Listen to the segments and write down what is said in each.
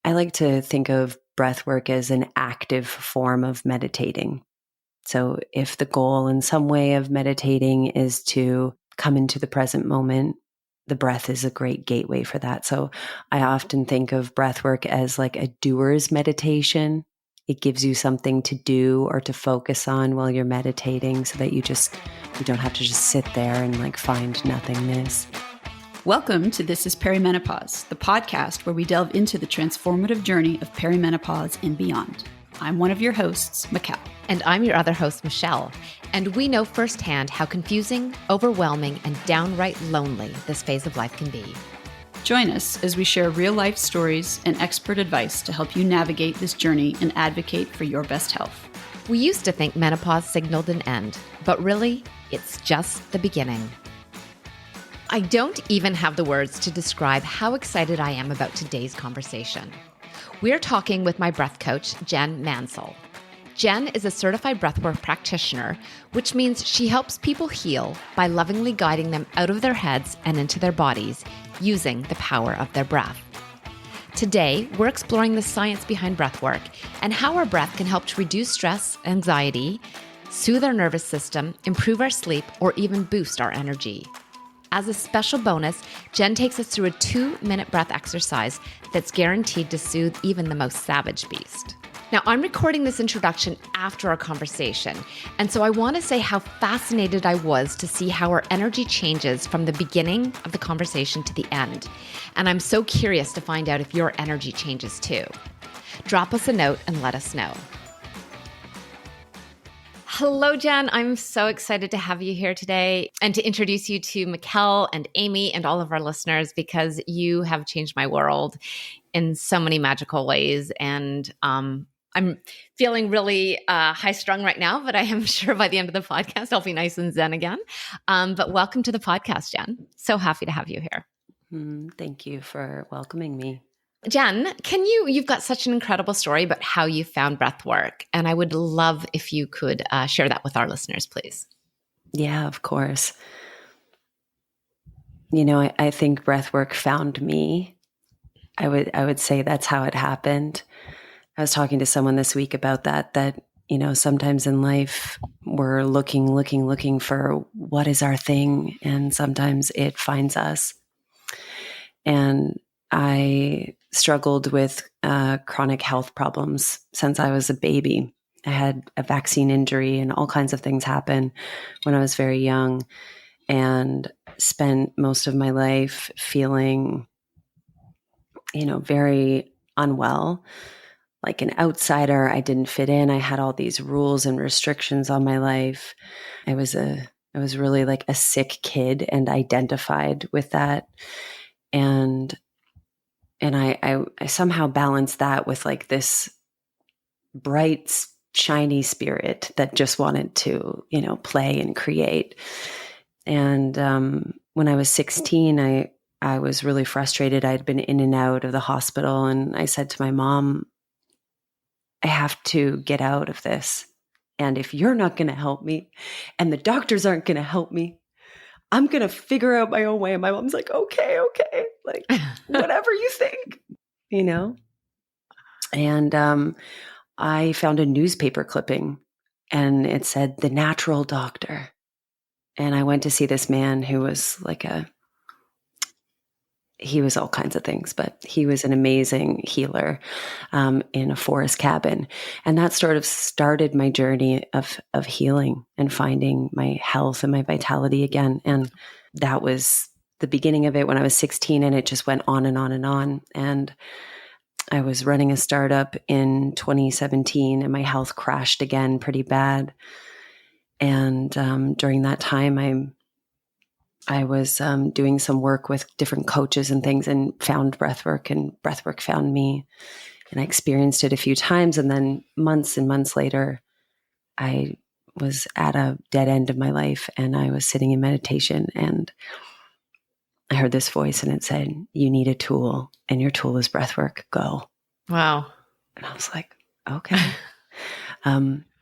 I like to think of breath work as an active form of meditating. So if the goal in some way of meditating is to come into the present moment, the breath is a great gateway for that. So I often think of breath work as like a doer's meditation. It gives you something to do or to focus on while you're meditating so that you don't have to just sit there and like find nothingness. Welcome to This is Perimenopause, the podcast where we delve into the transformative journey of perimenopause and beyond. I'm one of your hosts, Mikkel. And I'm your other host, Michelle. And we know firsthand how confusing, overwhelming, and downright lonely this phase of life can be. Join us as we share real-life stories and expert advice to help you navigate this journey and advocate for your best health. We used to think menopause signaled an end, but really, it's just the beginning. I don't even have the words to describe how excited I am about today's conversation. We're talking with my breath coach, Jenn Mansell. Jenn is a certified breathwork practitioner, which means she helps people heal by lovingly guiding them out of their heads and into their bodies using the power of their breath. Today, we're exploring the science behind breathwork and how our breath can help to reduce stress, anxiety, soothe our nervous system, improve our sleep, or even boost our energy. As a special bonus, Jenn takes us through a 2-minute breath exercise that's guaranteed to soothe even the most savage beast. Now, I'm recording this introduction after our conversation, and so I want to say how fascinated I was to see how our energy changes from the beginning of the conversation to the end. And I'm so curious to find out if your energy changes too. Drop us a note and let us know. Hello, Jenn. I'm so excited to have you here today and to introduce you to Mikkel and Amy and all of our listeners because you have changed my world in so many magical ways. And I'm feeling really high-strung right now, but I am sure by the end of the podcast, I'll be nice and zen again. But welcome to the podcast, Jenn. So happy to have you here. Thank you for welcoming me. Jenn, you've got such an incredible story about how you found breathwork, and I would love if you could share that with our listeners, please. Yeah, of course. You know, I think breathwork found me. I would say that's how it happened. I was talking to someone this week about that, you know, sometimes in life we're looking for what is our thing, and sometimes it finds us. And I struggled with chronic health problems since I was a baby. I had a vaccine injury and all kinds of things happen when I was very young, and spent most of my life feeling, you know, very unwell, like an outsider. I didn't fit in. I had all these rules and restrictions on my life. I was really like a sick kid and identified with that. And I somehow balanced that with like this bright, shiny spirit that just wanted to, you know, play and create. And when I was 16, I was really frustrated. I'd been in and out of the hospital, and I said to my mom, I have to get out of this. And if you're not going to help me and the doctors aren't going to help me, I'm going to figure out my own way. And my mom's like, okay. Like, whatever you think, you know? And I found a newspaper clipping, and it said, "The Natural Doctor." And I went to see this man who was like he was all kinds of things, but he was an amazing healer in a forest cabin. And that sort of started my journey of healing and finding my health and my vitality again. And that was the beginning of it when I was 16, and it just went on and on and on. And I was running a startup in 2017, and my health crashed again pretty bad. And during that time, I was doing some work with different coaches and things, and found breathwork, and breathwork found me. And I experienced it a few times. And then months and months later, I was at a dead end of my life, and I was sitting in meditation, and I heard this voice, and it said, "You need a tool, and your tool is breathwork. Go." Wow. And I was like, okay.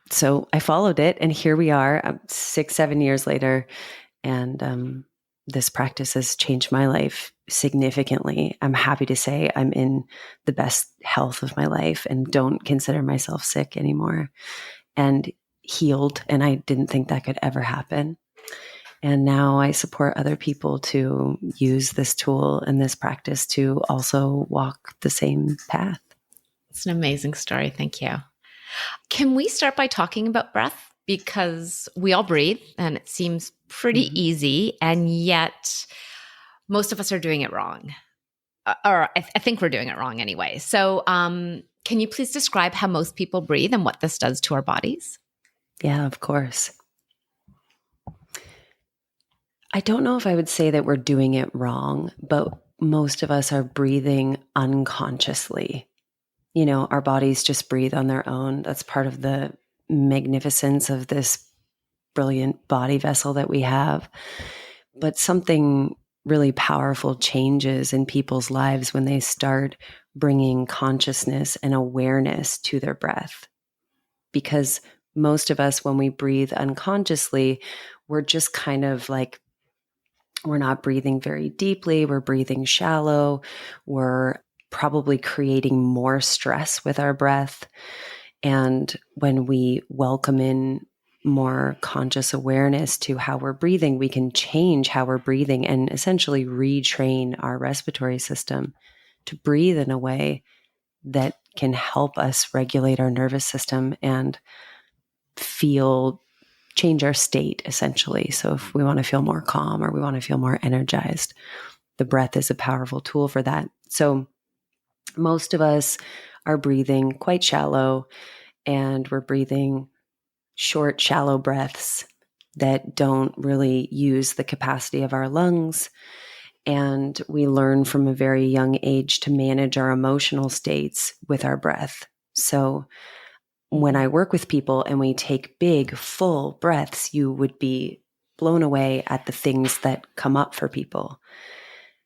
So I followed it, and here we are 6-7 years later. And this practice has changed my life significantly. I'm happy to say I'm in the best health of my life and don't consider myself sick anymore, and healed. And I didn't think that could ever happen. And now I support other people to use this tool and this practice to also walk the same path. It's an amazing story. Thank you. Can we start by talking about breath? Because we all breathe and it seems pretty easy, and yet most of us are doing it wrong. Or I think we're doing it wrong anyway. So can you please describe how most people breathe and what this does to our bodies? Yeah, of course. I don't know if I would say that we're doing it wrong, but most of us are breathing unconsciously. You know, our bodies just breathe on their own. That's part of the magnificence of this brilliant body vessel that we have. But something really powerful changes in people's lives when they start bringing consciousness and awareness to their breath. Because most of us, when we breathe unconsciously, we're just kind of like, we're not breathing very deeply. We're breathing shallow. We're probably creating more stress with our breath. And when we welcome in more conscious awareness to how we're breathing, we can change how we're breathing and essentially retrain our respiratory system to breathe in a way that can help us regulate our nervous system and change our state, essentially. So if we want to feel more calm or we want to feel more energized, the breath is a powerful tool for that. So most of us are breathing quite shallow, and we're breathing short, shallow breaths that don't really use the capacity of our lungs. And we learn from a very young age to manage our emotional states with our breath. So when I work with people and we take big, full breaths, you would be blown away at the things that come up for people.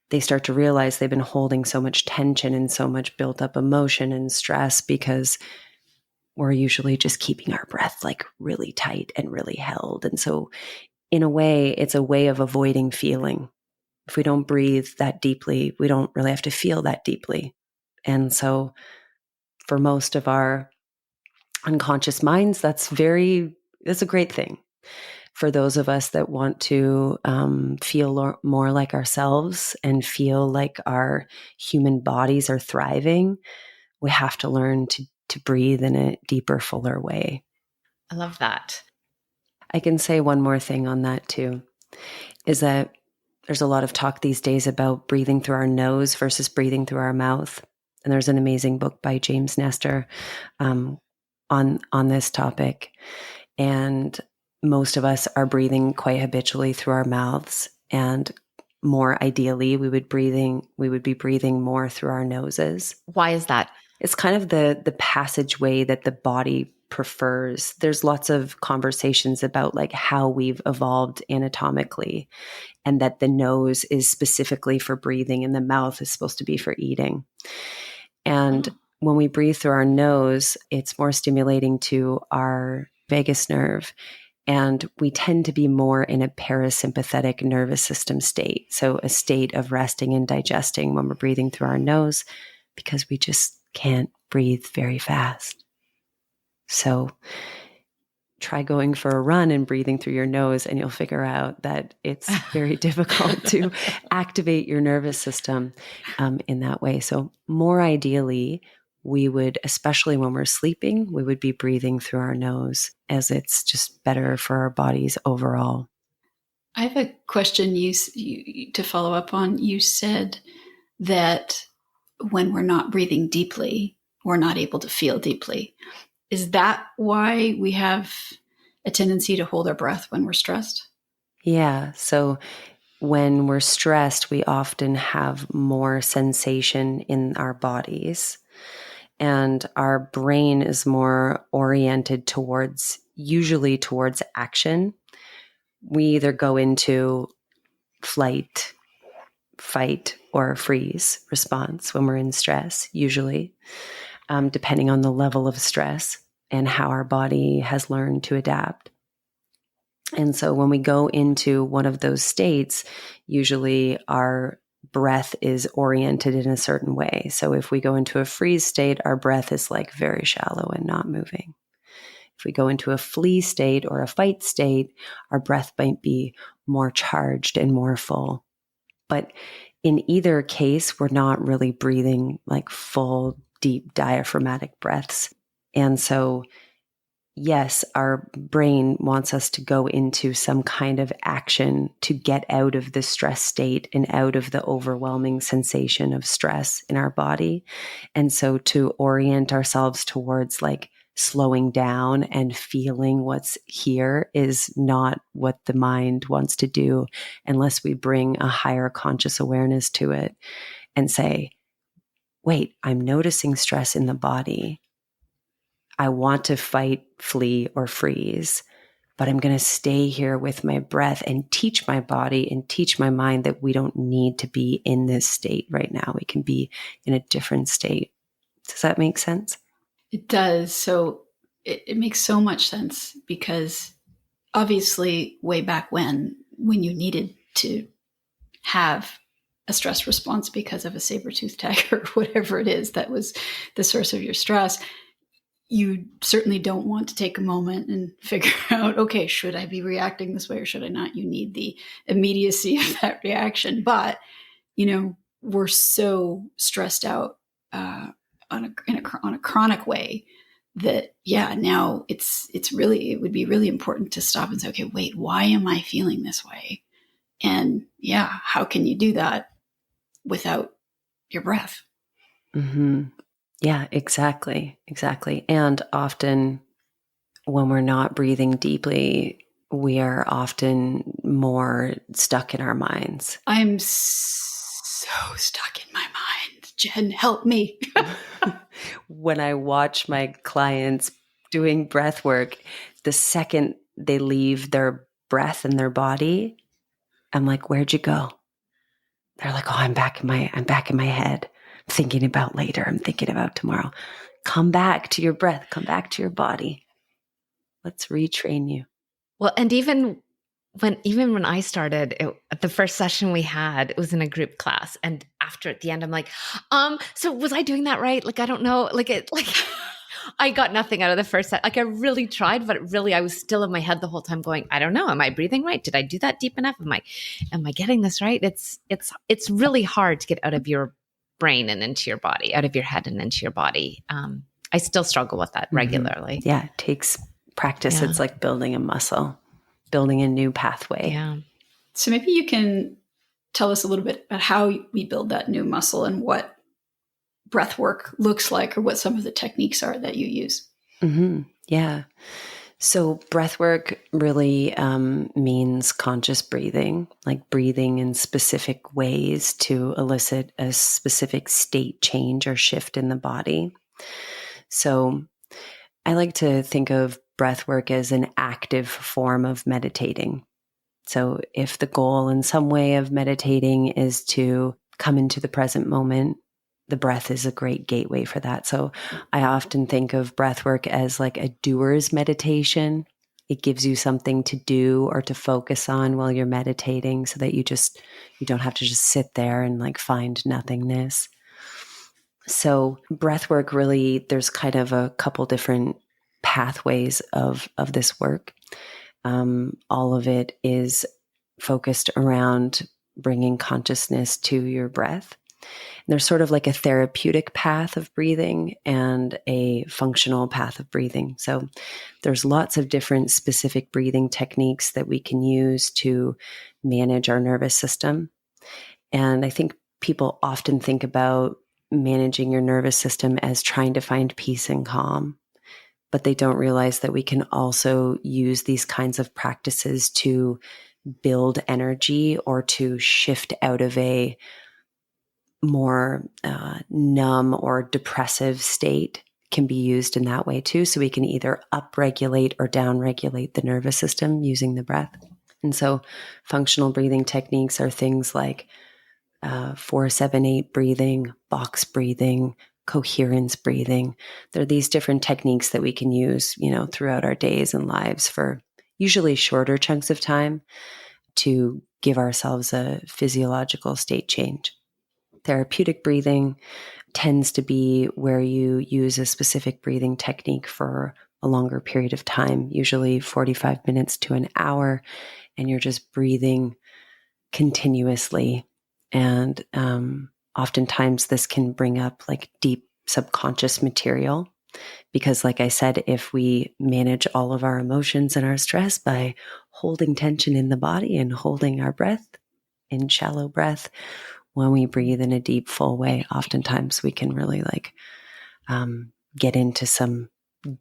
They start to realize they've been holding so much tension and so much built up emotion and stress because we're usually just keeping our breath like really tight and really held. And so in a way, it's a way of avoiding feeling. If we don't breathe that deeply, we don't really have to feel that deeply. And so for most of our unconscious minds, that's a great thing. For those of us that want to feel more like ourselves and feel like our human bodies are thriving, we have to learn to breathe in a deeper, fuller way. I love that. I can say one more thing on that too, is that there's a lot of talk these days about breathing through our nose versus breathing through our mouth. And there's an amazing book by James Nestor on this topic. And most of us are breathing quite habitually through our mouths. And more ideally, we would be breathing more through our noses. Why is that? It's kind of the passageway that the body prefers. There's lots of conversations about like how we've evolved anatomically, and that the nose is specifically for breathing and the mouth is supposed to be for eating. And when we breathe through our nose, it's more stimulating to our vagus nerve. And we tend to be more in a parasympathetic nervous system state. So a state of resting and digesting when we're breathing through our nose, because we just can't breathe very fast. So try going for a run and breathing through your nose, and you'll figure out that it's very difficult to activate your nervous system in that way. So more ideally, we would, especially when we're sleeping, we would be breathing through our nose, as it's just better for our bodies overall. I have a question to follow up on. You said that when we're not breathing deeply, we're not able to feel deeply. Is that why we have a tendency to hold our breath when we're stressed? Yeah. So when we're stressed, we often have more sensation in our bodies, and our brain is more oriented usually towards action. We either go into flight, fight, or freeze response when we're in stress, usually, depending on the level of stress and how our body has learned to adapt. And so when we go into one of those states, usually our breath is oriented in a certain way. So if we go into a freeze state, our breath is like very shallow and not moving. If we go into a flee state or a fight state, our breath might be more charged and more full. But in either case, we're not really breathing like full, deep diaphragmatic breaths. And so yes, our brain wants us to go into some kind of action to get out of the stress state and out of the overwhelming sensation of stress in our body. And so to orient ourselves towards like slowing down and feeling what's here is not what the mind wants to do unless we bring a higher conscious awareness to it and say, wait, I'm noticing stress in the body. I want to fight, flee, or freeze, but I'm going to stay here with my breath and teach my body and teach my mind that we don't need to be in this state right now. We can be in a different state. Does that make sense? It does. So it makes so much sense, because obviously way back when you needed to have a stress response because of a saber-tooth tiger or whatever it is that was the source of your stress, you certainly don't want to take a moment and figure out, okay, should I be reacting this way or should I not? You need the immediacy of that reaction. But, we're so stressed out on a chronic way that, now it would be really important to stop and say, okay, wait, why am I feeling this way? And how can you do that without your breath? Mm-hmm. Yeah, exactly. And often when we're not breathing deeply, we are often more stuck in our minds. I'm so stuck in my mind. Jen, help me. When I watch my clients doing breath work, the second they leave their breath in their body, I'm like, where'd you go? They're like, oh, I'm back in my head. I'm thinking about later. I'm thinking about tomorrow. Come back to your breath. Come back to your body. Let's retrain you. Well, and even when I started at the first session we had, it was in a group class. And after at the end, I'm like, so was I doing that right? Like, I don't know. I got nothing out of the first set. Like I really tried, but really I was still in my head the whole time going, I don't know. Am I breathing right? Did I do that deep enough? Am I getting this right? It's really hard to get out of your brain and into your body, out of your head and into your body. I still struggle with that regularly. Mm-hmm. Yeah. It takes practice. Yeah. It's like building a muscle, building a new pathway. Yeah. So maybe you can tell us a little bit about how we build that new muscle and what breath work looks like, or what some of the techniques are that you use. Mm-hmm. Yeah. So breath work really means conscious breathing, like breathing in specific ways to elicit a specific state change or shift in the body. So I like to think of breath work as an active form of meditating. So if the goal in some way of meditating is to come into the present moment, the breath is a great gateway for that. So I often think of breath work as like a doer's meditation. It gives you something to do or to focus on while you're meditating so that you don't have to just sit there and like find nothingness. So breath work really, there's kind of a couple different pathways of this work. All of it is focused around bringing consciousness to your breath. There's sort of like a therapeutic path of breathing and a functional path of breathing. So there's lots of different specific breathing techniques that we can use to manage our nervous system. And I think people often think about managing your nervous system as trying to find peace and calm, but they don't realize that we can also use these kinds of practices to build energy or to shift out of a more numb or depressive state. Can be used in that way too. So we can either upregulate or downregulate the nervous system using the breath. And so functional breathing techniques are things like 4-7-8 breathing, box breathing, coherence breathing. There are these different techniques that we can use, throughout our days and lives for, usually shorter chunks of time, to give ourselves a physiological state change. Therapeutic breathing tends to be where you use a specific breathing technique for a longer period of time, usually 45 minutes to an hour, and you're just breathing continuously. And oftentimes this can bring up like deep subconscious material, because like I said, if we manage all of our emotions and our stress by holding tension in the body and holding our breath in shallow breath, when we breathe in a deep, full way, oftentimes we can really get into some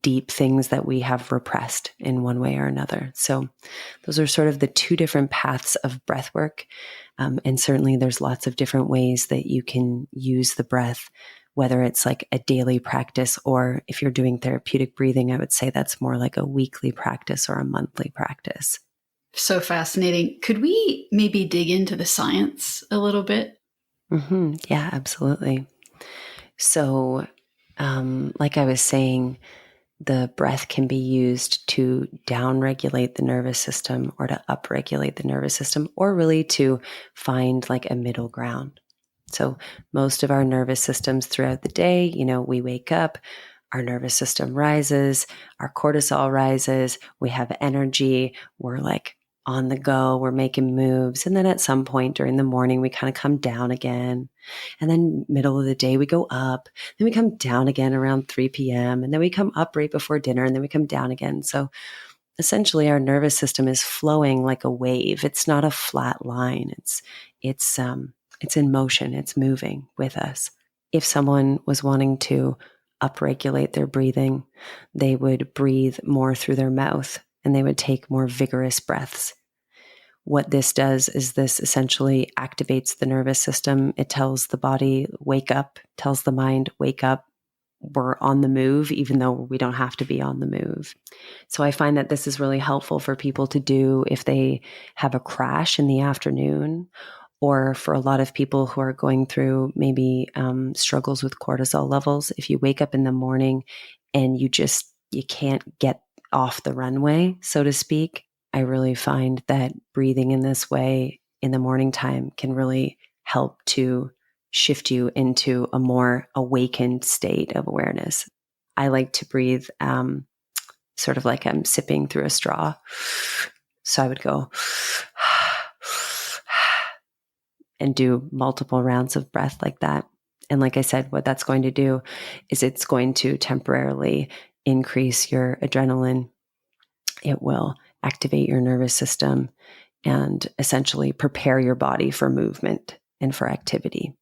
deep things that we have repressed in one way or another. So those are sort of the two different paths of breath work. And certainly there's lots of different ways that you can use the breath, whether it's like a daily practice, or if you're doing therapeutic breathing, I would say that's more like a weekly practice or a monthly practice. So fascinating. Could we maybe dig into the science a little bit? Mm-hmm. Yeah, absolutely. So, like I was saying, the breath can be used to downregulate the nervous system or to upregulate the nervous system, or really to find like a middle ground. So most of our nervous systems throughout the day, we wake up, our nervous system rises, our cortisol rises, we have energy, we're like on the go, we're making moves. And then at some point during the morning, we kind of come down again. And then middle of the day, we go up, then we come down again around 3 p.m. And then we come up right before dinner, and then we come down again. So essentially our nervous system is flowing like a wave. It's not a flat line. It's in motion. It's moving with us. If someone was wanting to upregulate their breathing, they would breathe more through their mouth, and they would take more vigorous breaths. What this does is this essentially activates the nervous system. It tells the body, wake up, tells the mind, wake up. We're on the move, even though we don't have to be on the move. So I find that this is really helpful for people to do if they have a crash in the afternoon, or for a lot of people who are going through maybe struggles with cortisol levels. If you wake up in the morning and you can't get off the runway, so to speak, I really find that breathing in this way in the morning time can really help to shift you into a more awakened state of awareness. I like to breathe sort of like I'm sipping through a straw. So I would go and do multiple rounds of breath like that. And like I said, what that's going to do is it's going to temporarily increase your adrenaline. It will activate your nervous system and essentially prepare your body for movement and for activity.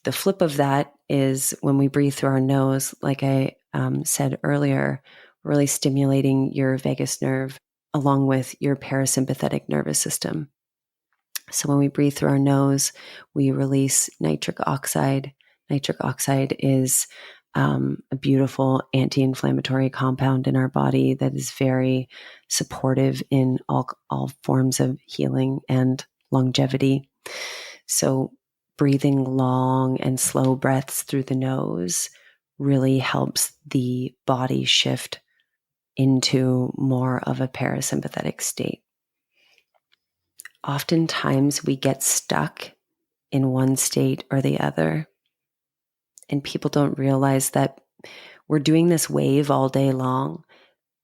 The flip of that is when we breathe through our nose, like I said earlier, really stimulating your vagus nerve along with your parasympathetic nervous system. So when we breathe through our nose, we release nitric oxide. Nitric oxide is a beautiful anti-inflammatory compound in our body that is very supportive in all forms of healing and longevity. So breathing long and slow breaths through the nose really helps the body shift into more of a parasympathetic state. Oftentimes we get stuck in one state or the other, and people don't realize that we're doing this wave all day long,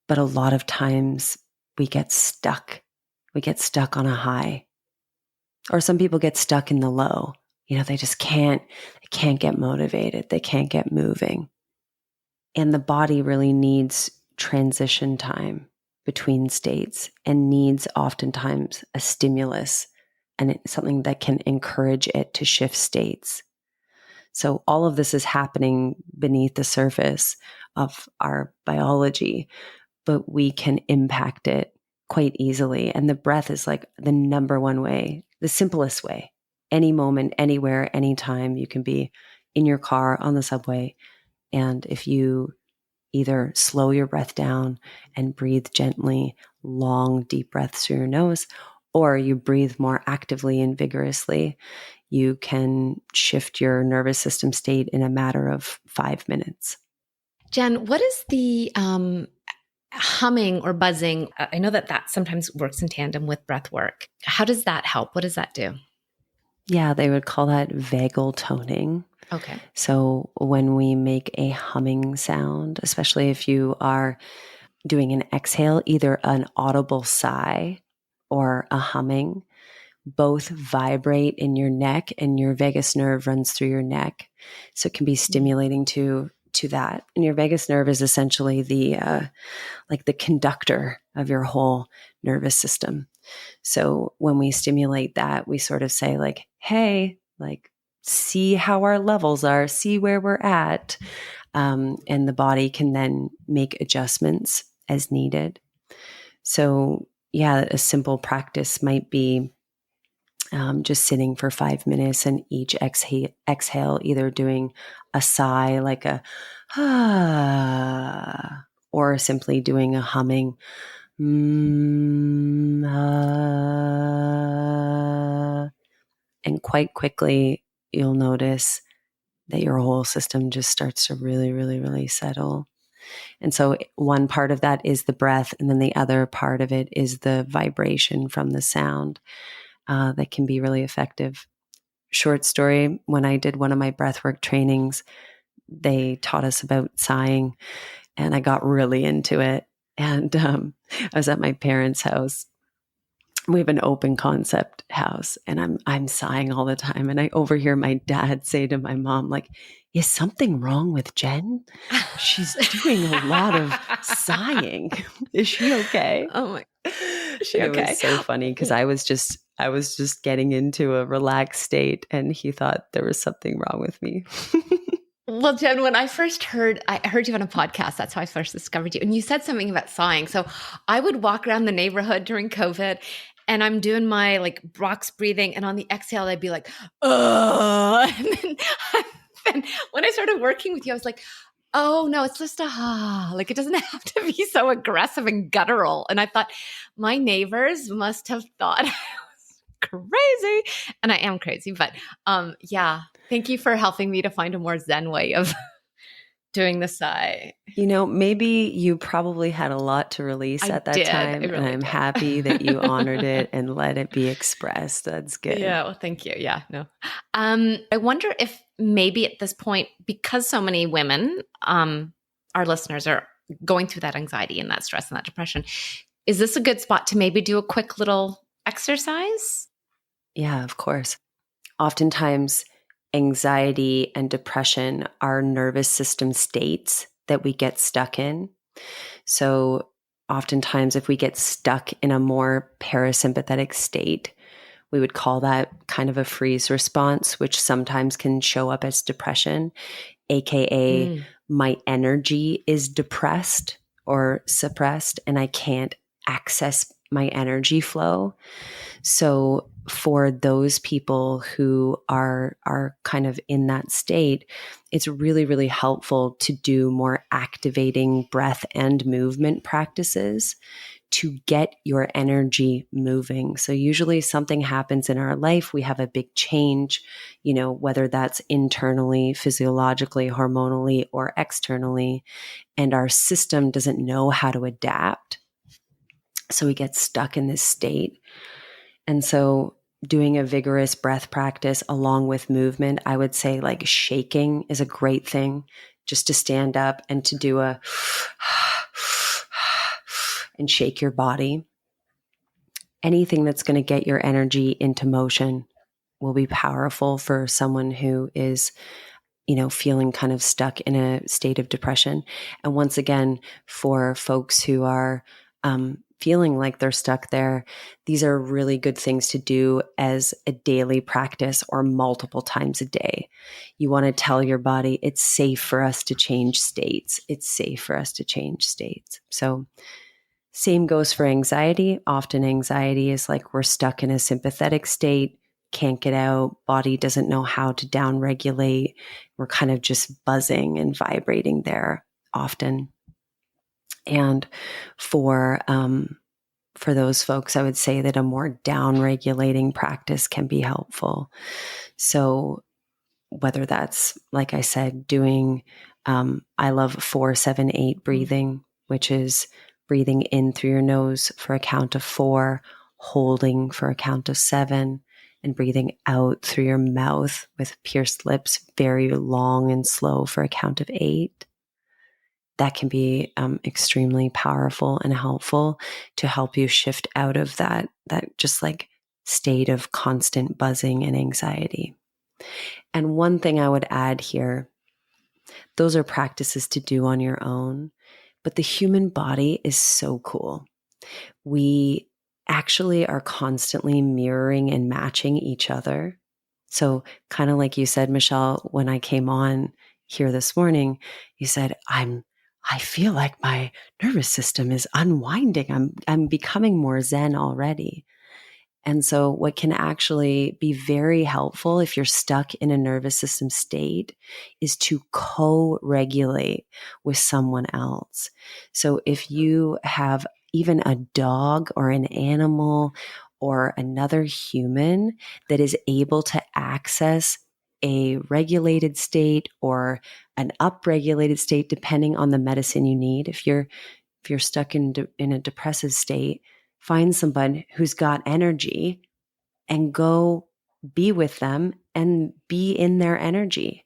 but a lot of times we get stuck. We get stuck on a high, or some people get stuck in the low. They just they can't get motivated. They can't get moving. And the body really needs transition time between states and needs oftentimes a stimulus and something that can encourage it to shift states. So all of this is happening beneath the surface of our biology, but we can impact it quite easily. And the breath is like the number one way, the simplest way. Any moment, anywhere, anytime, you can be in your car, on the subway. And if you either slow your breath down and breathe gently, long, deep breaths through your nose, or you breathe more actively and vigorously, you can shift your nervous system state in a matter of 5 minutes. Jenn, what is the humming or buzzing, I know that sometimes works in tandem with breath work. How does that help? What does that do? Yeah, they would call that vagal toning. Okay. So when we make a humming sound, especially if you are doing an exhale, either an audible sigh or a humming, both vibrate in your neck, and your vagus nerve runs through your neck. So it can be stimulating to that. And your vagus nerve is essentially the like the conductor of your whole nervous system. So when we stimulate that, we sort of say like, hey, like, see how our levels are, see where we're at. And the body can then make adjustments as needed. So yeah, a simple practice might be just sitting for 5 minutes, and each exhale, either doing a sigh like a ah, or simply doing a humming. And quite quickly, you'll notice that your whole system just starts to really, really, really settle. And so one part of that is the breath, and then the other part of it is the vibration from the sound that can be really effective. Short story, when I did one of my breathwork trainings, they taught us about sighing, and I got really into it. And I was at my parents' house. We have an open concept house, and I'm sighing all the time. And I overhear my dad say to my mom, like, is something wrong with Jen? She's doing a lot of sighing. Is she okay? Oh my, is she It okay? was so funny because I was just getting into a relaxed state, and he thought there was something wrong with me. Well, Jen, when I first I heard you on a podcast. That's how I first discovered you. And you said something about sighing. So I would walk around the neighborhood during COVID, and I'm doing my like box breathing. And on the exhale, I'd be like, oh. And then when I started working with you, I was like, oh no, it's just a like, it doesn't have to be so aggressive and guttural. And I thought my neighbors must have thought I was crazy. And I am crazy, but yeah. Thank you for helping me to find a more Zen way of doing the sigh. Maybe you probably had a lot to release at that time, really and I'm did. happy that you honored it and let it be expressed. That's good. Yeah, well, thank you. Yeah, no. I wonder if maybe at this point, because so many women, our listeners, are going through that anxiety and that stress and that depression, is this a good spot to maybe do a quick little exercise? Yeah, of course. Oftentimes, anxiety and depression are nervous system states that we get stuck in. So oftentimes, if we get stuck in a more parasympathetic state, we would call that kind of a freeze response, which sometimes can show up as depression, AKA my energy is depressed or suppressed, and I can't access my energy flow. So for those people who are kind of in that state, it's really, really helpful to do more activating breath and movement practices to get your energy moving. So usually something happens in our life, we have a big change, whether that's internally, physiologically, hormonally, or externally, and our system doesn't know how to adapt. So we get stuck in this state. And so doing a vigorous breath practice along with movement, I would say like shaking is a great thing, just to stand up and to do a and shake your body. Anything that's going to get your energy into motion will be powerful for someone who is, feeling kind of stuck in a state of depression. And once again, for folks who are feeling like they're stuck there, these are really good things to do as a daily practice or multiple times a day. You want to tell your body it's safe for us to change states. It's safe for us to change states. So same goes for anxiety. Often anxiety is like we're stuck in a sympathetic state, can't get out, body doesn't know how to downregulate. We're kind of just buzzing and vibrating there often. And for those folks, I would say that a more down-regulating practice can be helpful. So whether that's, like I said, doing, I love 4-7-8 breathing, which is breathing in through your nose for a count of 4, holding for a count of 7, and breathing out through your mouth with pierced lips, very long and slow for a count of 8. That can be extremely powerful and helpful to help you shift out of that just like state of constant buzzing and anxiety. And one thing I would add here, those are practices to do on your own, but the human body is so cool. We actually are constantly mirroring and matching each other. So kind of like you said, Michelle, when I came on here this morning, you said, I feel like my nervous system is unwinding. I'm becoming more zen already. And so what can actually be very helpful if you're stuck in a nervous system state is to co-regulate with someone else. So if you have even a dog or an animal or another human that is able to access a regulated state or an upregulated state, depending on the medicine you need. If you're stuck in a depressive state, find someone who's got energy and go be with them and be in their energy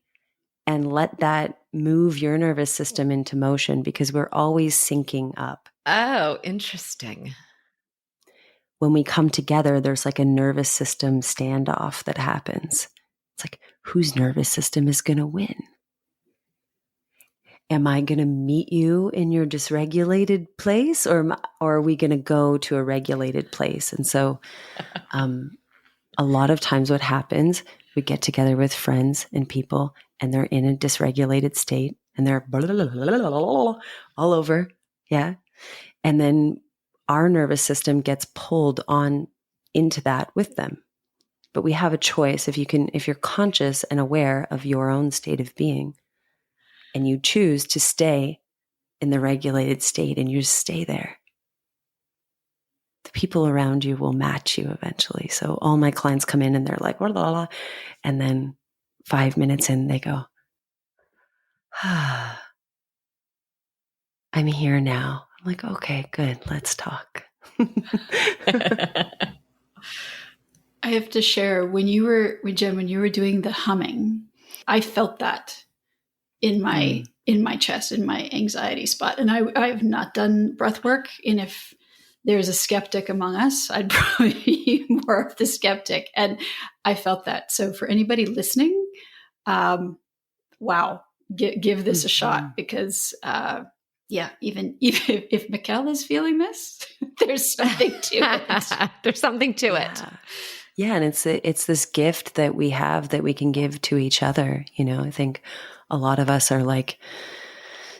and let that move your nervous system into motion, because we're always syncing up. Oh, interesting. When we come together, there's like a nervous system standoff that happens. It's like, whose nervous system is going to win? Am I going to meet you in your dysregulated place, or are we going to go to a regulated place? And so a lot of times what happens, we get together with friends and people and they're in a dysregulated state and they're all over. Yeah. And then our nervous system gets pulled on into that with them. But we have a choice. If you're conscious and aware of your own state of being, and you choose to stay in the regulated state and you just stay there, the people around you will match you eventually. So all my clients come in and they're like, blah, blah, blah. And then 5 minutes in, they go, I'm here now. I'm like, okay, good. Let's talk. I have to share, Jenn, when you were doing the humming, I felt that in my chest, in my anxiety spot. And I have not done breath work. And if there's a skeptic among us, I'd probably be more of the skeptic. And I felt that. So for anybody listening, wow, give this a shot, because even if Mikkel is feeling this, there's something to it. There's something to it. Yeah, and it's this gift that we have that we can give to each other. You know, I think a lot of us are like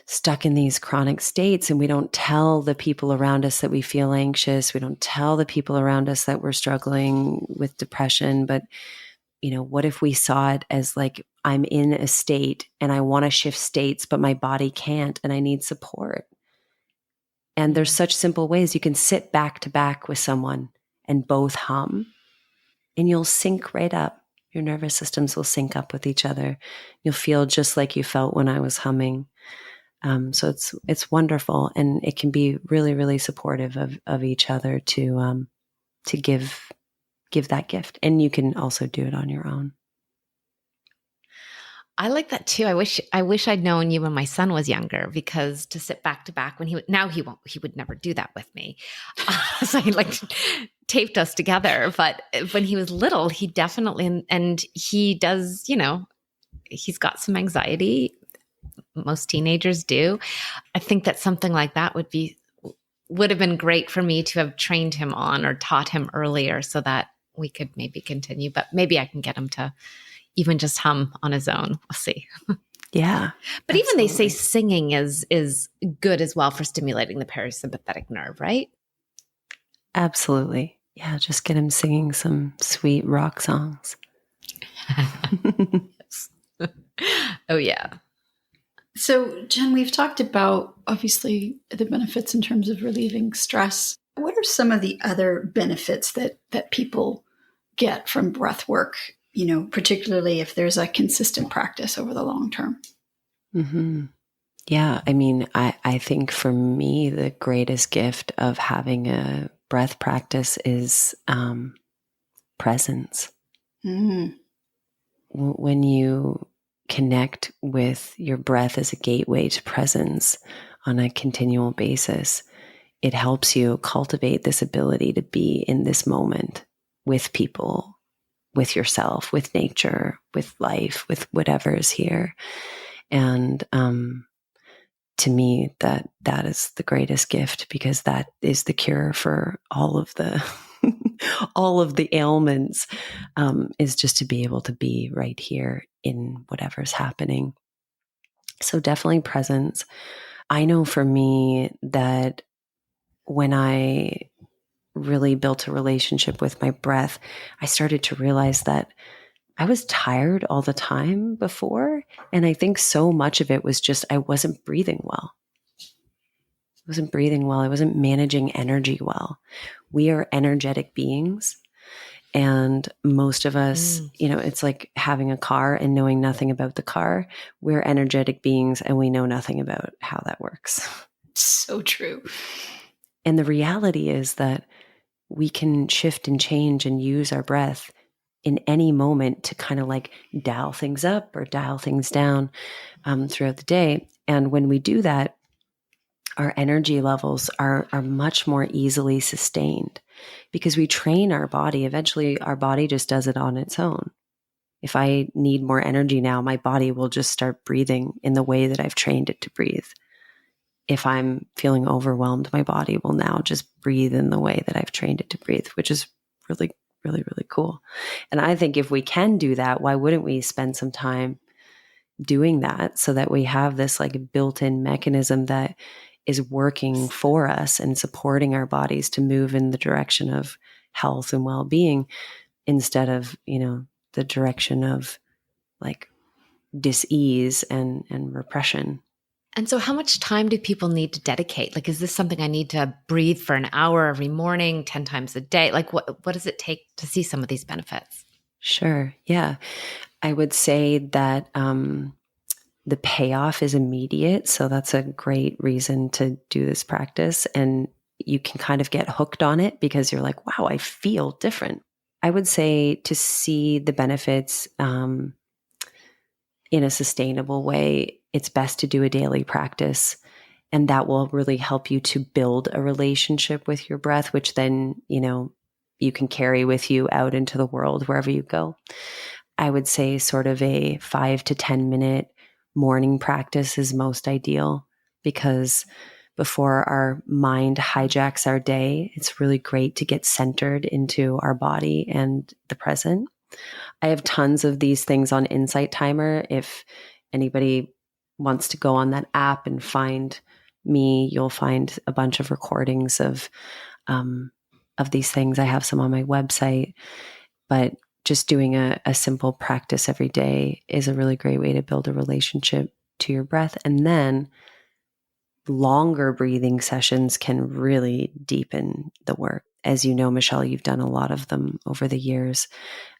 stuck in these chronic states, and we don't tell the people around us that we feel anxious. We don't tell the people around us that we're struggling with depression. But, you know, what if we saw it as like, I'm in a state and I want to shift states, but my body can't, and I need support. And there's such simple ways. You can sit back to back with someone and both hum, and you'll sync right up. Your nervous systems will sync up with each other. You'll feel just like you felt when I was humming. So it's wonderful, and it can be really, really supportive of each other to give that gift. And you can also do it on your own. I like that too. I wish I'd known you when my son was younger, because to sit back to back when he would never do that with me. So he like taped us together, but when he was little, he definitely, and he does, you know, he's got some anxiety. Most teenagers do. I think that something like that would have been great for me to have trained him on or taught him earlier, so that we could maybe continue, but maybe I can get him to even just hum on his own. We'll see. Yeah. But absolutely. Even they say singing is good as well for stimulating the parasympathetic nerve, right? Absolutely. Yeah. Just get him singing some sweet rock songs. Yes. Oh, yeah. So, Jenn, we've talked about, obviously, the benefits in terms of relieving stress. What are some of the other benefits that people get from breath work, you know, particularly if there's a consistent practice over the long term? Mm-hmm. Yeah. I mean, I think for me, the greatest gift of having a breath practice is presence. Mm. When you connect with your breath as a gateway to presence on a continual basis, it helps you cultivate this ability to be in this moment with people, with yourself, with nature, with life, with whatever is here. And to me, that is the greatest gift, because that is the cure for all of the all of the ailments, is just to be able to be right here in whatever's happening. So definitely presence. I know for me that when I really built a relationship with my breath, I started to realize that I was tired all the time before. And I think so much of it was just I wasn't breathing well. I wasn't breathing well. I wasn't managing energy well. We are energetic beings. And most of us, it's like having a car and knowing nothing about the car. We're energetic beings and we know nothing about how that works. So true. And the reality is that we can shift and change and use our breath in any moment to kind of like dial things up or dial things down throughout the day. And when we do that, our energy levels are much more easily sustained because we train our body. Eventually, our body just does it on its own. If I need more energy now, my body will just start breathing in the way that I've trained it to breathe. If I'm feeling overwhelmed, my body will now just breathe in the way that I've trained it to breathe, which is really, really, really cool. And I think if we can do that, why wouldn't we spend some time doing that so that we have this like built-in mechanism that is working for us and supporting our bodies to move in the direction of health and well-being instead of, the direction of like dis-ease and repression. And so how much time do people need to dedicate? Like, is this something I need to breathe for an hour every morning, 10 times a day? Like, what does it take to see some of these benefits? Sure. Yeah. I would say that the payoff is immediate. So that's a great reason to do this practice. And you can kind of get hooked on it because you're like, wow, I feel different. I would say to see the benefits in a sustainable way, it's best to do a daily practice. And that will really help you to build a relationship with your breath, which then, you can carry with you out into the world wherever you go. I would say sort of a 5 to 10 minute morning practice is most ideal, because before our mind hijacks our day, it's really great to get centered into our body and the present. I have tons of these things on Insight Timer. If anybody wants to go on that app and find me, you'll find a bunch of recordings of these things. I have some on my website, but just doing a simple practice every day is a really great way to build a relationship to your breath. And then longer breathing sessions can really deepen the work. As you know, Michelle, you've done a lot of them over the years,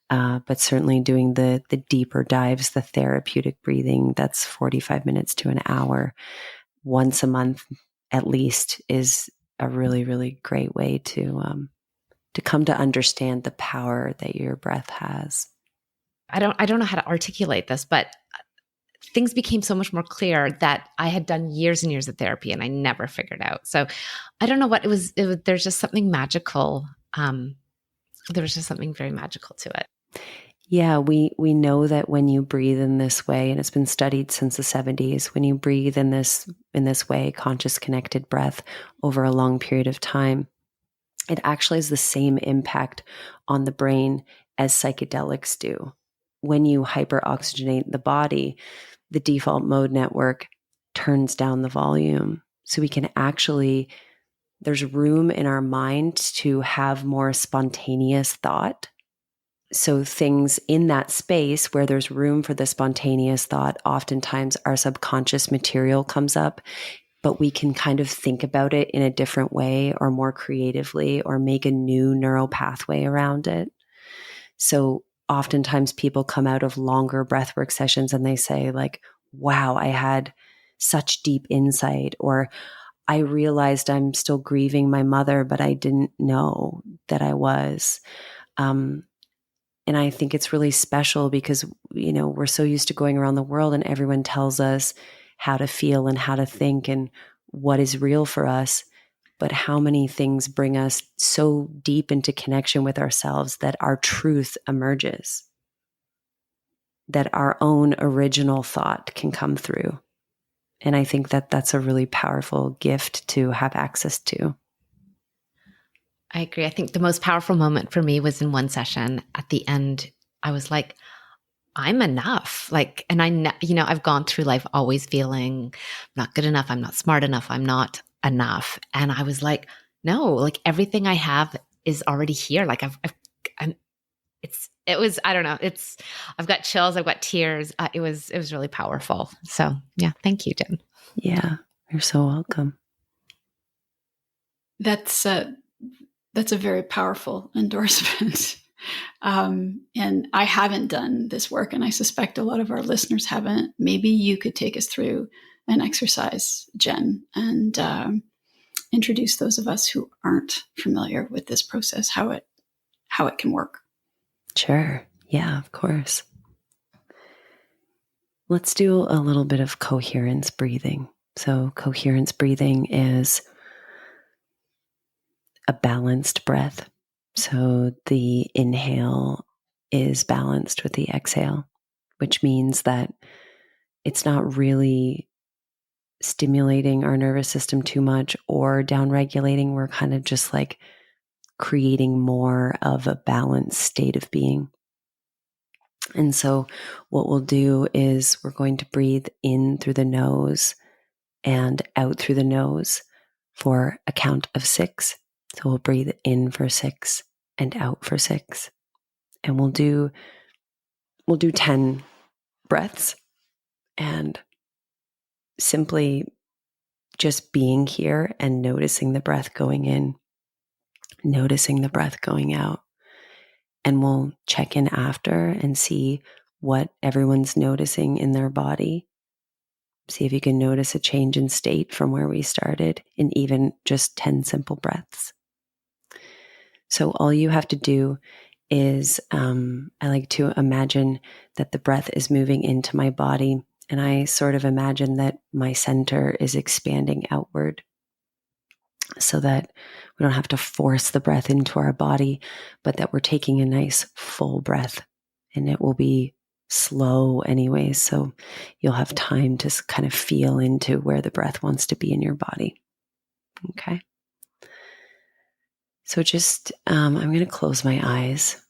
but certainly doing the deeper dives, the therapeutic breathing, that's 45 minutes to an hour once a month at least, is a really, really great way to come to understand the power that your breath has. I don't know how to articulate this, but things became so much more clear that I had done years and years of therapy and I never figured out. So I don't know what it was. There's just something magical. There was just something very magical to it. Yeah, we know that when you breathe in this way, and it's been studied since the 70s, when you breathe in this way, conscious connected breath over a long period of time, it actually has the same impact on the brain as psychedelics do. When you hyperoxygenate the body, the default mode network turns down the volume. So we can actually, there's room in our mind to have more spontaneous thought. So things in that space where there's room for the spontaneous thought, oftentimes our subconscious material comes up, but we can kind of think about it in a different way or more creatively or make a new neural pathway around it. So oftentimes people come out of longer breathwork sessions and they say like, wow, I had such deep insight, or I realized I'm still grieving my mother, but I didn't know that I was. And I think it's really special because, we're so used to going around the world and everyone tells us how to feel and how to think and what is real for us. But how many things bring us so deep into connection with ourselves that our truth emerges, that our own original thought can come through. And I think that that's a really powerful gift to have access to. I agree. I think the most powerful moment for me was in one session. At the end, I was like, I'm enough. Like, and I've gone through life always feeling I'm not good enough. I'm not smart enough. I'm not enough. And I was like, no, like everything I have is already here. Like I don't know. I've got chills. I've got tears. It was really powerful. So yeah, thank you, Jenn. Yeah, you're so welcome. That's a very powerful endorsement. And I haven't done this work, and I suspect a lot of our listeners haven't. Maybe you could take us through an exercise, Jenn, and introduce those of us who aren't familiar with this process, how it can work. Sure. Yeah, of course. Let's do a little bit of coherence breathing. So coherence breathing is a balanced breath. So the inhale is balanced with the exhale, which means that it's not really stimulating our nervous system too much or downregulating. We're kind of just like creating more of a balanced state of being. And so what we'll do is we're going to breathe in through the nose and out through the nose for a count of 6. So we'll breathe in for 6 and out for 6. And we'll do 10 breaths, and simply just being here and noticing the breath going in, noticing the breath going out. And we'll check in after and see what everyone's noticing in their body. See if you can notice a change in state from where we started in even just 10 simple breaths. So all you have to do is, I like to imagine that the breath is moving into my body, and I sort of imagine that my center is expanding outward so that we don't have to force the breath into our body, but that we're taking a nice full breath, and it will be slow anyway. So you'll have time to kind of feel into where the breath wants to be in your body. Okay. So just, I'm going to close my eyes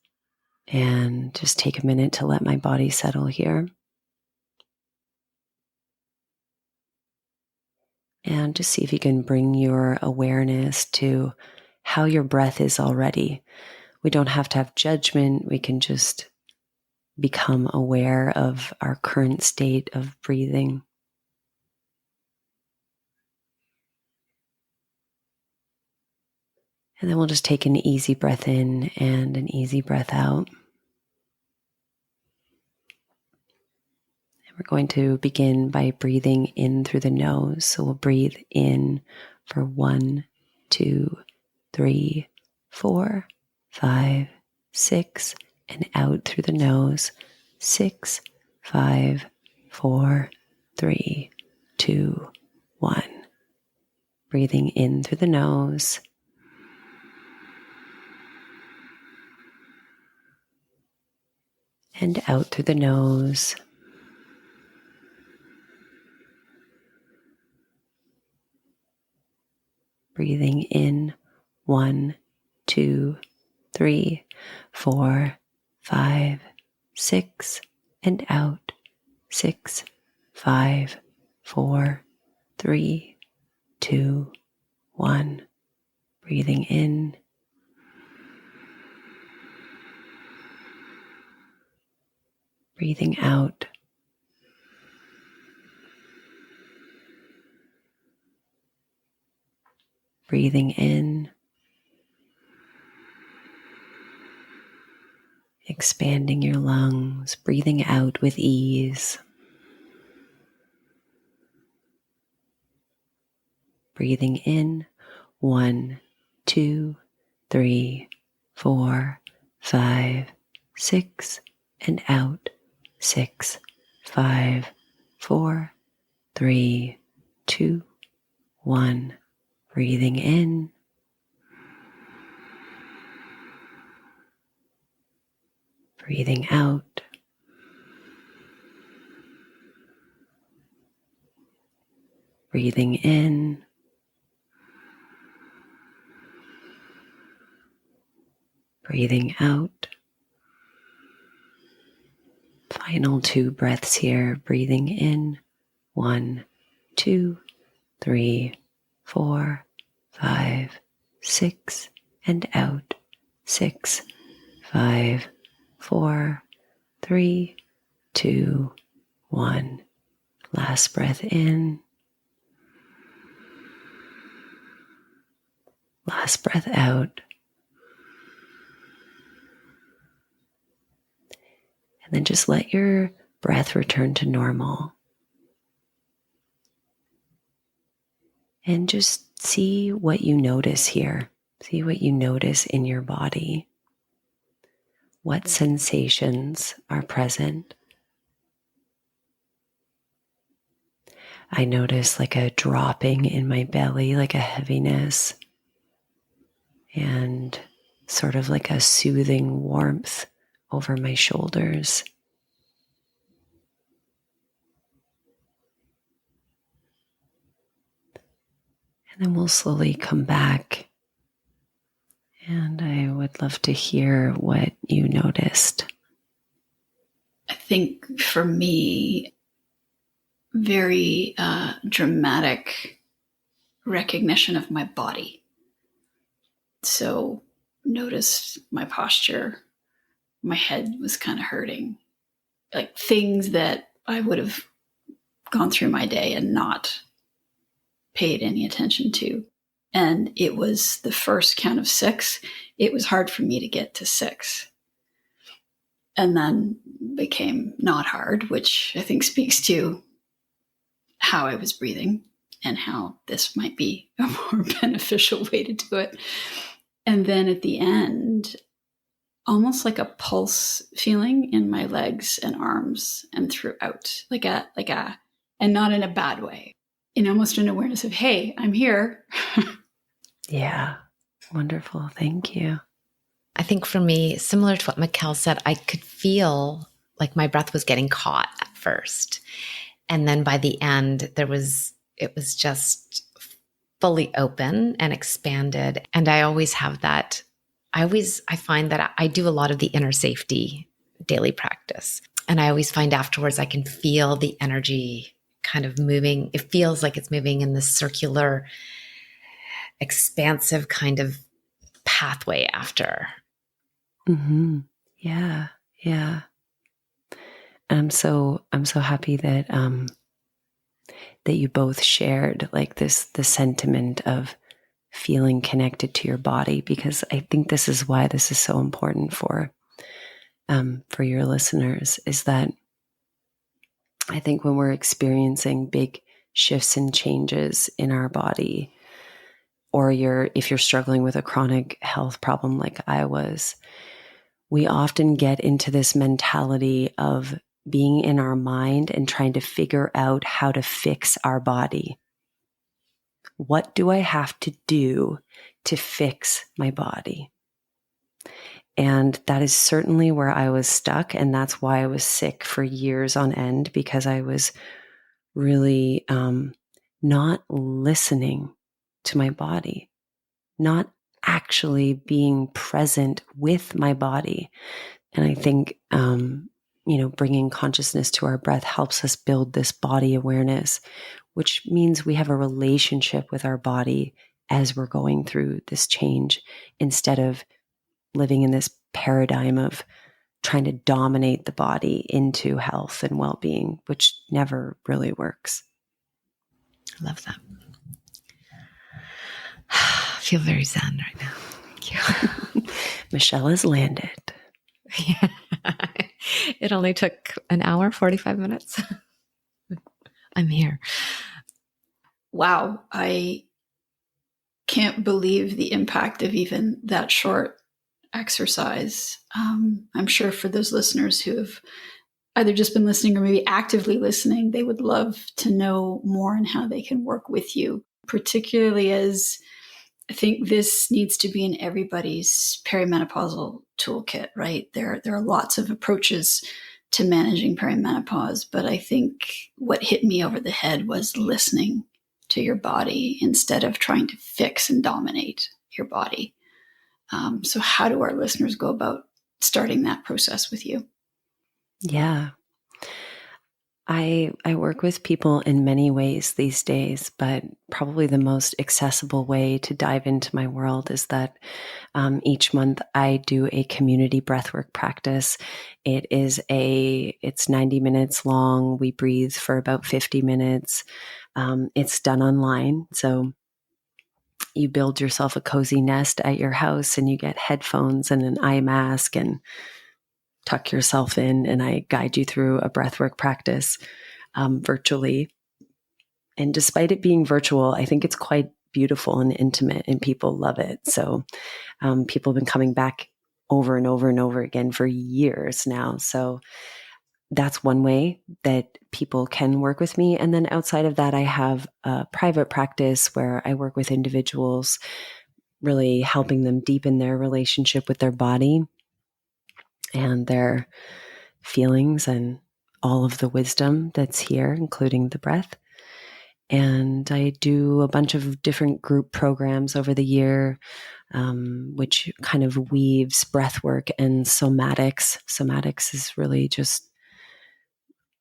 and just take a minute to let my body settle here. And just see if you can bring your awareness to how your breath is already. We don't have to have judgment. We can just become aware of our current state of breathing. And then we'll just take an easy breath in and an easy breath out. And we're going to begin by breathing in through the nose. So we'll breathe in for 1, 2, 3, 4, 5, 6, and out through the nose. 6, 5, 4, 3, 2, 1. Breathing in through the nose. And out through the nose. Breathing in 1, 2, 3, 4, 5, 6, and out 6, 5, 4, 3, 2, 1. Breathing in. Breathing out. Breathing in. Expanding your lungs. Breathing out with ease. Breathing in, 1, 2, 3, 4, 5, 6, and out, 6, 5, 4, 3, 2, 1. Breathing in. Breathing out. Breathing in. Breathing out. Final 2 breaths here. Breathing in. 1, 2, 3, 4, 5, 6, and out. 6, 5, 4, 3, 2, 1. Last breath in. Last breath out. And then just let your breath return to normal. And just see what you notice here. See what you notice in your body. What sensations are present? I notice like a dropping in my belly, like a heaviness, and sort of like a soothing warmth over my shoulders. And then we'll slowly come back. And I would love to hear what you noticed. I think for me, very dramatic recognition of my body. So noticed my posture, my head was kind of hurting, like things that I would have gone through my day and not paid any attention to. And it was the first count of 6. It was hard for me to get to 6. And then became not hard, which I think speaks to how I was breathing and how this might be a more beneficial way to do it. And then at the end, almost like a pulse feeling in my legs and arms and throughout, and not in a bad way, in almost an awareness of, hey, I'm here. Yeah, wonderful. Thank you. I think for me, similar to what Mikkel said, I could feel like my breath was getting caught at first. And then by the end, it was just fully open and expanded. And I always have that. I find that I do a lot of the inner safety daily practice. And I always find afterwards I can feel the energy kind of moving. It feels like it's moving in this circular, expansive kind of pathway after. Mm-hmm. Yeah. Yeah. I'm so happy that that you both shared like the sentiment of feeling connected to your body, because I think this is why this is so important for your listeners, is that I think when we're experiencing big shifts and changes in our body, or if you're struggling with a chronic health problem like I was, we often get into this mentality of being in our mind and trying to figure out how to fix our body. What do I have to do to fix my body? And that is certainly where I was stuck. And that's why I was sick for years on end, because I was really not listening to my body, not actually being present with my body. And I think, bringing consciousness to our breath helps us build this body awareness, which means we have a relationship with our body as we're going through this change, instead of living in this paradigm of trying to dominate the body into health and well-being, which never really works. I love that. I feel very zen right now. Thank you. Michelle has landed. Yeah. It only took an hour, 45 minutes. I'm here. Wow. I can't believe the impact of even that short exercise. I'm sure for those listeners who have either just been listening or maybe actively listening, they would love to know more on how they can work with you, particularly as I think this needs to be in everybody's perimenopausal toolkit, right? There are lots of approaches to managing perimenopause, but I think what hit me over the head was listening to your body instead of trying to fix and dominate your body. So how do our listeners go about starting that process with you? Yeah. I work with people in many ways these days, but probably the most accessible way to dive into my world is that each month I do a community breathwork practice. It's 90 minutes long. We breathe for about 50 minutes. It's done online. So you build yourself a cozy nest at your house and you get headphones and an eye mask and tuck yourself in, and I guide you through a breathwork practice virtually. And despite it being virtual, I think it's quite beautiful and intimate, and people love it. So people have been coming back over and over and over again for years now. So that's one way that people can work with me. And then outside of that, I have a private practice where I work with individuals, really helping them deepen their relationship with their body and their feelings and all of the wisdom that's here, including the breath. And I do a bunch of different group programs over the year, which kind of weaves breathwork and somatics. Somatics is really just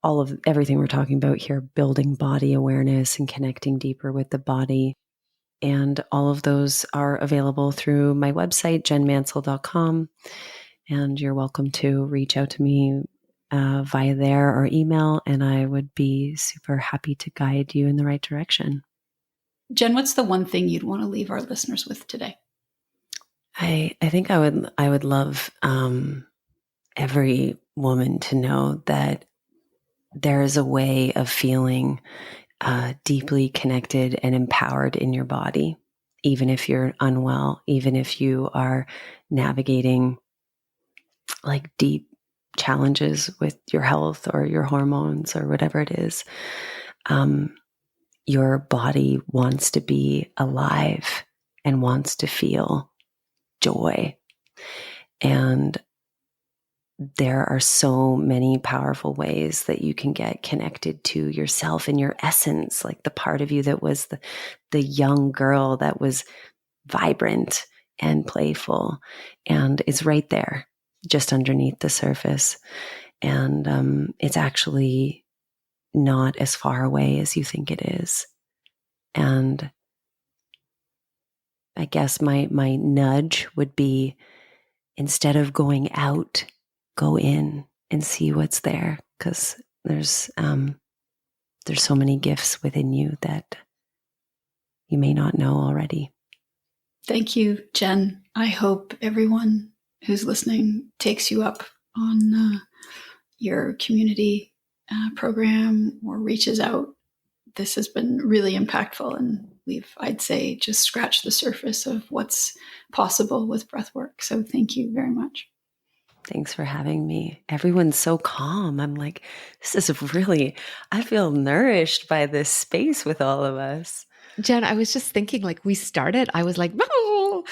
all of everything we're talking about here, building body awareness and connecting deeper with the body. And all of those are available through my website, jennmansell.com. And you're welcome to reach out to me via there or email, and I would be super happy to guide you in the right direction. Jenn, what's the one thing you'd want to leave our listeners with today? I think I would love every woman to know that there is a way of feeling deeply connected and empowered in your body, even if you're unwell, even if you are navigating like deep challenges with your health or your hormones or whatever it is. Your body wants to be alive and wants to feel joy. And there are so many powerful ways that you can get connected to yourself and your essence, like the part of you that was the young girl that was vibrant and playful and is right there, just underneath the surface. And it's actually not as far away as you think it is. And I guess my nudge would be, instead of going out, go in and see what's there, because there's so many gifts within you that you may not know already. Thank you, Jenn. I hope everyone who's listening takes you up on your community program or reaches out. This has been really impactful, and we've, I'd say, just scratched the surface of what's possible with breathwork. So thank you very much. Thanks for having me. Everyone's so calm. I'm like, I feel nourished by this space with all of us. Jenn, I was just thinking, like, we started, I was like, oh!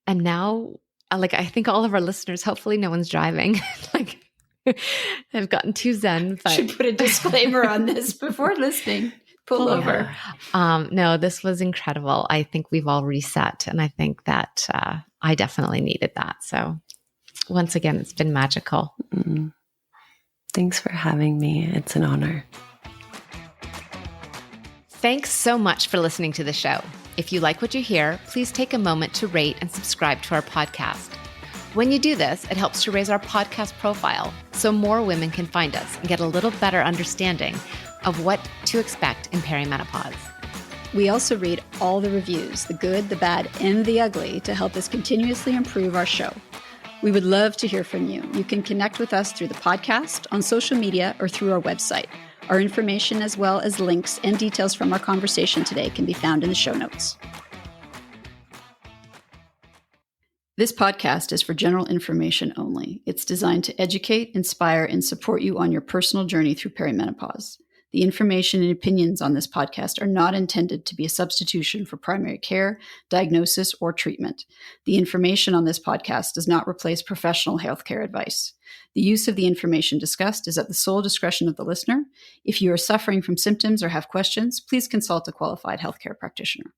And now, like, I think all of our listeners, hopefully no one's driving, like, they've gotten too zen. But should put a disclaimer on this before listening. Pull over. No, this was incredible. I think we've all reset, and I think that I definitely needed that. So once again, it's been magical. Mm-hmm. Thanks for having me. It's an honor. Thanks so much for listening to the show. If you like what you hear, please take a moment to rate and subscribe to our podcast. When you do this, it helps to raise our podcast profile so more women can find us and get a little better understanding of what to expect in perimenopause. We also read all the reviews, the good, the bad, and the ugly, to help us continuously improve our show. We would love to hear from you. You can connect with us through the podcast, on social media, or through our website. Our information, as well as links and details from our conversation today, can be found in the show notes. This podcast is for general information only. It's designed to educate, inspire, and support you on your personal journey through perimenopause. The information and opinions on this podcast are not intended to be a substitution for primary care, diagnosis, or treatment. The information on this podcast does not replace professional healthcare advice. The use of the information discussed is at the sole discretion of the listener. If you are suffering from symptoms or have questions, please consult a qualified healthcare practitioner.